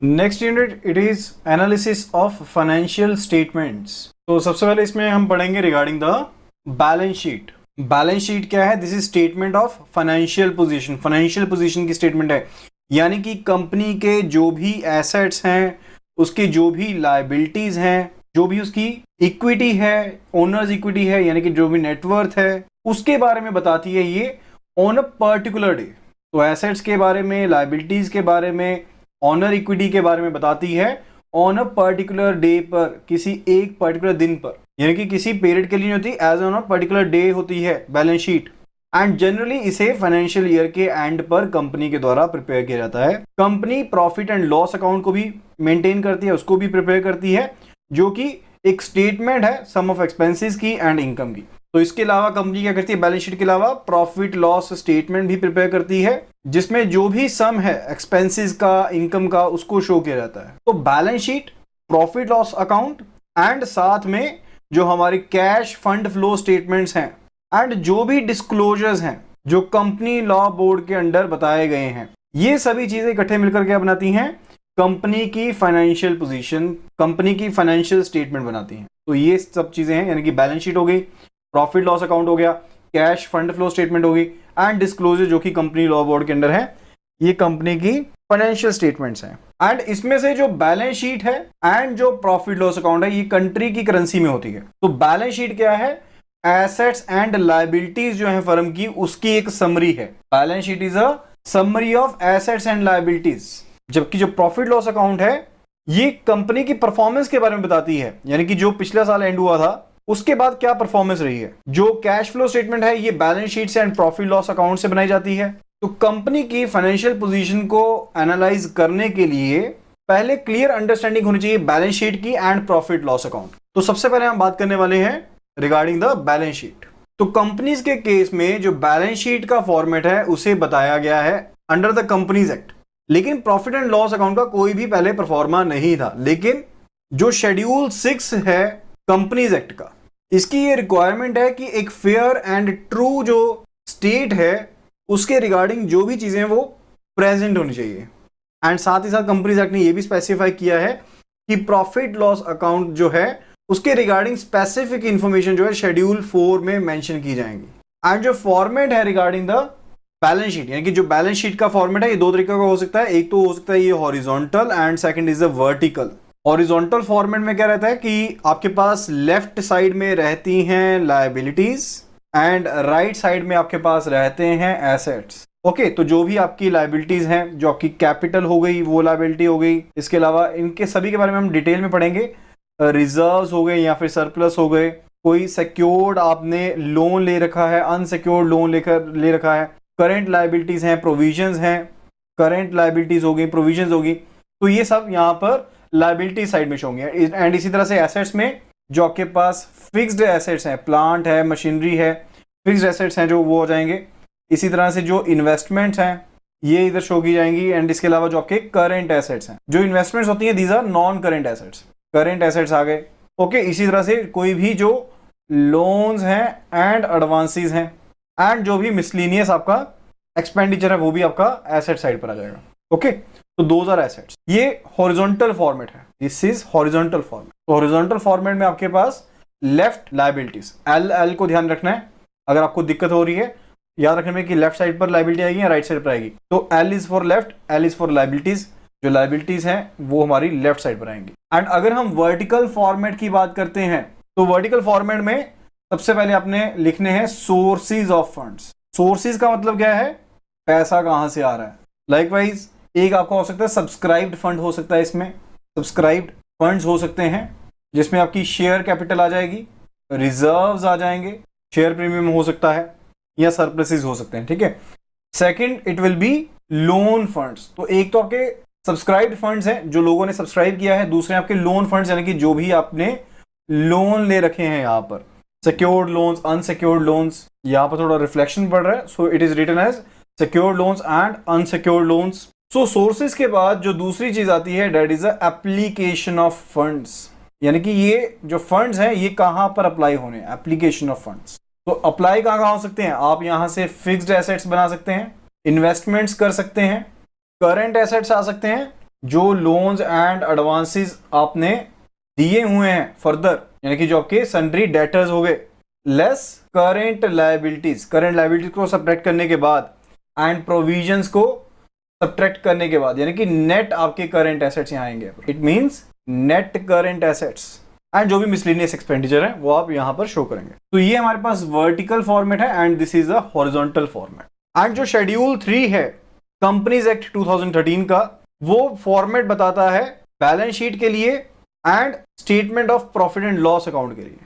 Next unit it is analysis of financial statements. तो सबसे पहले इसमें हम पढ़ेंगे regarding the balance sheet. Balance sheet क्या है? This is statement of financial position. Financial position की स्टेटमेंट है, यानी कि कंपनी के जो भी एसेट्स हैं, उसके जो भी लायबिलिटीज हैं, जो भी उसकी इक्विटी है, ओनर्स इक्विटी है, यानी कि जो भी नेटवर्थ है, उसके बारे में बताती है ये ऑन अ पर्टिकुलर डे। तो एसेट्स के बारे में, लायबिलिटीज के बारे में, ऑनर इक्विटी के बारे में बताती है ऑन अ पर्टिकुलर डे पर, किसी एक पर्टिकुलर दिन पर, यानी कि किसी पीरियड के लिए नहीं होती, as on a particular day होती है बैलेंस शीट। एंड जनरली इसे फाइनेंशियल ईयर के एंड पर कंपनी के द्वारा प्रिपेयर किया जाता है। Company profit and loss account को भी मेंटेन करती है, उसको भी प्रिपेयर करती है, जो कि एक स्टेटमेंट है सम ऑफ एक्सपेंसेस की एंड इनकम की। तो इसके अलावा कंपनी क्या करती है? बैलेंस शीट के अलावा प्रॉफिट लॉस स्टेटमेंट भी प्रिपेयर करती है, जिसमें जो भी सम है एक्सपेंसेस का, इनकम का, उसको शो किया जाता है। तो balance sheet, profit loss account and साथ में जो हमारे कैश फंड फ्लो स्टेटमेंट्स हैं एंड जो भी डिस्क्लोजर्स हैं जो कंपनी लॉ बोर्ड के अंडर बताए गए हैं, ये सभी चीजें इकट्ठे मिलकर क्या बनाती हैं? कंपनी की फाइनेंशियल पोजीशन, कंपनी की फाइनेंशियल स्टेटमेंट बनाती हैं। तो ये सब चीजें हैं, यानी कि बैलेंस शीट हो गई, प्रॉफिट लॉस अकाउंट हो गया, कैश फंड फ्लो स्टेटमेंट होगी एंड डिस्क्लोजर जो कि कंपनी लॉ बोर्ड के अंडर है, ये कंपनी की फाइनेंशियल स्टेटमेंट्स हैं। एंड इसमें से जो बैलेंस शीट है एंड जो प्रॉफिट लॉस अकाउंट है, ये कंट्री की करेंसी में होती है। तो बैलेंस शीट क्या है? एसेट्स एंड लायबिलिटीज जो है फर्म की, उसकी एक समरी है। Balance sheet is a summary of assets and liabilities, जबकि जो प्रॉफिट लॉस अकाउंट है ये कंपनी की परफॉर्मेंस के बारे में बताती है, यानी कि जो पिछला साल एंड हुआ था उसके बाद क्या परफॉर्मेंस रही है। जो कैश फ्लो स्टेटमेंट है ये बैलेंस शीट से एंड प्रॉफिट लॉस अकाउंट से बनाई जाती है। तो कंपनी की फाइनेंशियल पोजीशन को एनालाइज करने के लिए पहले क्लियर अंडरस्टैंडिंग होनी चाहिए बैलेंस शीट की एंड प्रॉफिट लॉस अकाउंट। तो सबसे पहले हम बात करने वाले हैं रिगार्डिंग द बैलेंस शीट। तो कंपनीज के केस में जो बैलेंस शीट का फॉर्मेट है उसे बताया गया है अंडर द कंपनीज एक्ट, लेकिन प्रॉफिट एंड लॉस अकाउंट का कोई भी पहले परफॉर्मा नहीं था। लेकिन जो शेड्यूल 6 है कंपनीज एक्ट का, इसकी ये रिक्वायरमेंट है कि एक फेयर एंड ट्रू जो स्टेट है उसके रिगार्डिंग जो भी चीजें वो प्रेजेंट होनी चाहिए। एंड साथ ही साथ कंपनीज एक्ट ने ये भी स्पेसिफाई किया है कि प्रॉफिट लॉस अकाउंट जो है उसके रिगार्डिंग स्पेसिफिक इंफॉर्मेशन जो है शेड्यूल 4 में मेंशन की जाएंगी। एंड जो फॉर्मेट है रिगार्डिंग द बैलेंस शीट, यानी कि जो बैलेंस शीट का फॉर्मेट है ये दो तरीके का हो सकता है। एक तो हो सकता है ये horizontal and second is the vertical. Horizontal format में क्या रहता है कि आपके पास लेफ्ट साइड में रहती हैं लायबिलिटीज एंड राइट साइड में आपके पास रहते हैं एसेट्स। ओके, तो जो भी आपकी लायबिलिटीज हैं, जो आपकी कैपिटल हो गई वो लायबिलिटी हो गई, इसके अलावा इनके सभी के बारे में हम डिटेल में पढ़ेंगे। रिजर्व्स हो गए या फिर सरप्लस हो गए, कोई सिक्योर्ड आपने लोन ले रखा है, अनसिक्योर्ड लोन ले रखा है, करंट लायबिलिटीज हैं, प्रोविजंस हैं, करंट लायबिलिटीज हो गई, प्रोविजंस होगी, तो ये सब यहाँ पर लायबिलिटी साइड में शो होंगे। एंड इसी तरह से एसेट्स में जो आपके पास फिक्स्ड एसेट्स हैं, प्लांट है, मशीनरी है, फिक्स्ड एसेट्स हैं जो वो हो जाएंगे। इसी तरह से जो इन्वेस्टमेंट्स हैं ये इधर शो की जाएंगी। एंड इसके अलावा जो आपके करंट एसेट्स हैं, जो इन्वेस्टमेंट्स होती हैं these are non current assets, current assets आ गए। ओके, इसी तरह से कोई भी जो लोन्स हैं एंड एडवांसेस हैं एंड जो भी मिसलिनियस आपका एक्सपेंडिचर है वो भी आपका एसेट साइड पर आ जाएगा। ओके, तो दोज आर एसेट्स। ये हॉरिजॉन्टल फॉर्मेट है, दिस इज हॉरिजॉन्टल फॉर्मेट। तो हॉरिजॉन्टल फॉर्मेट में आपके पास लेफ्ट लायबिलिटीज, एल को ध्यान रखना है। अगर आपको दिक्कत हो रही है याद रखने में कि लेफ्ट साइड पर लायबिलिटी आएगी या राइट साइड पर आएगी, तो L is for left, L is for liabilities. जो लायबिलिटीज हैं वो हमारी लेफ्ट साइड पर आएंगी। एंड अगर हम वर्टिकल फॉर्मेट की बात करते हैं तो वर्टिकल फॉर्मेट में सबसे पहले आपने लिखने हैं सोर्सेज ऑफ फंड्स। सोर्सेज का मतलब क्या है? पैसा कहां से आ रहा है। लाइकवाइज एक आपका हो सकता है सब्सक्राइब्ड फंड हो सकता है, इसमें सब्सक्राइब्ड फंड्स हो सकते हैं जिसमें आपकी शेयर कैपिटल आ जाएगी, रिजर्व्स आ जाएंगे, शेयर प्रीमियम हो सकता है या सरप्लसेस हो सकते हैं। ठीक है, second it will be loan funds. तो एक तो आपके सब्सक्राइब्ड फंड्स हैं जो लोगों ने सब्सक्राइब किया है, दूसरे आपके लोन फंड्स यानी कि जो भी आपने लोन ले रखे हैं, यहाँ पर सिक्योर्ड लोन्स, अनसिक्योर्ड लोन्स, यहाँ पर थोड़ा रिफ्लेक्शन पड़ रहा है, so it is written as secured loans and unsecured loans. So sources के बाद जो दूसरी चीज आती है that is application of funds, यानी कि ये जो फंड्स हैं ये कहां पर अप्लाई होने, एप्लीकेशन ऑफ फंड्स। तो अप्लाई कहां हो सकते हैं? आप यहां से फिक्स्ड एसेट्स बना सकते हैं, इन्वेस्टमेंट्स कर सकते हैं, करंट एसेट्स आ सकते हैं जो लोन्स एंड एडवांसेस आपने दिए हुए हैं फर्दर, यानी कि जो आपके सन्ड्री डेटर्स हो गए, less current liabilities, current liabilities को सब्ट्रैक्ट करने के बाद एंड प्रोविजंस को सब्ट्रैक्ट करने के बाद, यानी कि नेट आपके करेंट एसेट्स यहाँ आएंगे। It means net current assets and जो भी मिसलेनियस एक्सपेंडिचर है वो आप यहां पर शो करेंगे। तो ये हमारे पास वर्टिकल फॉर्मेट है and this is a horizontal format. And जो शेड्यूल 3 है कंपनीज एक्ट 2013 का, वो फॉर्मेट बताता है बैलेंस शीट के लिए and statement of profit and loss account के लिए।